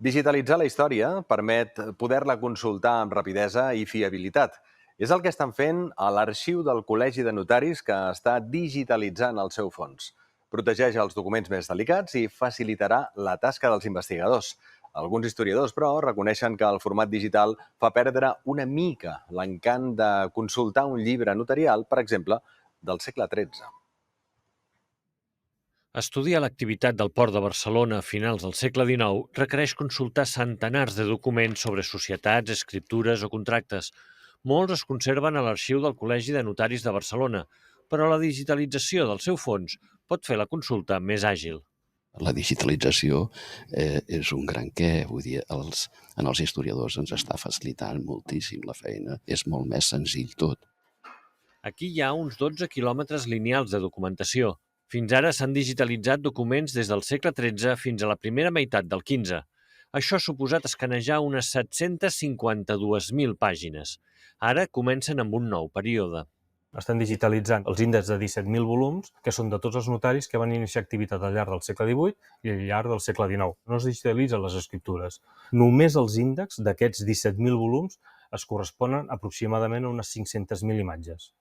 Digitalitzar la història permet poder-la consultar amb rapidesa i fiabilitat. És el que estan fent a l'Arxiu del Col·legi de Notaris, que està digitalitzant el seu fons. Protegeix els documents més delicats i facilitarà la tasca dels investigadors. Alguns historiadors, però, reconeixen que el format digital fa perdre una mica l'encant de consultar un llibre notarial, per exemple, del segle XIII. Estudiar l'activitat del Port de Barcelona a finals del segle XIX requereix consultar centenars de documents sobre societats, escriptures o contractes. Molts es conserven a l'Arxiu del Col·legi de Notaris de Barcelona, però la digitalització del seu fons pot fer la consulta més àgil. La digitalització és un gran què, vull dir, en els historiadors ens està facilitant moltíssim la feina. És molt més senzill tot. Aquí hi ha uns 12 quilòmetres lineals de documentació. Fins ara s'han digitalitzat documents des del segle XIII fins a la primera meitat del XV. Això ha suposat escanejar unes 752.000 pàgines. Ara comencen amb un nou període. Estan digitalitzant els índexs de 17.000 volums, que són de tots els notaris que van iniciar activitat al llarg del segle XVIII i al llarg del segle XIX. No es digitalitzen les escriptures. Només els índexs d'aquests 17.000 volums es corresponen aproximadament a unes 500.000 imatges.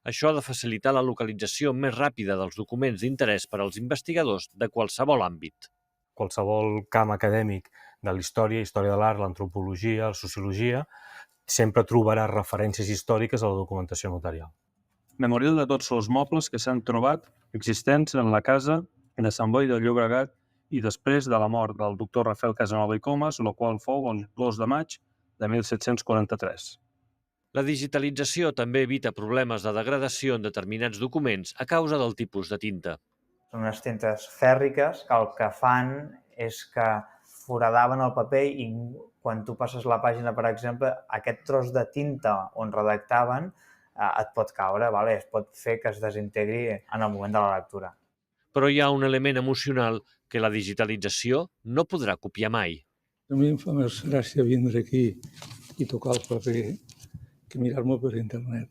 Això ha de facilitar la localització més ràpida dels documents d'interès per als investigadors de qualsevol àmbit. Qualsevol camp acadèmic de la història de l'art, l'antropologia, la sociologia, sempre trobarà referències històriques a la documentació notarial. Memorial de tots els mobles que s'han trobat existents en la casa de Sant Boi de Llobregat i després de la mort del doctor Rafael Casanova i Comas, el qual fou el 2 de maig de 1743. La digitalització també evita problemes de degradació en determinats documents a causa del tipus de tinta. Són unes tintes fèrriques que el que fan és que foradaven el paper i quan tu passes la pàgina, per exemple, aquest tros de tinta on redactaven et pot caure, es pot fer que es desintegri en el moment de la lectura. Però hi ha un element emocional que la digitalització no podrà copiar mai. A mi em fa més gràcia vindre aquí i tocar el paper que mirar-m'ho per internet.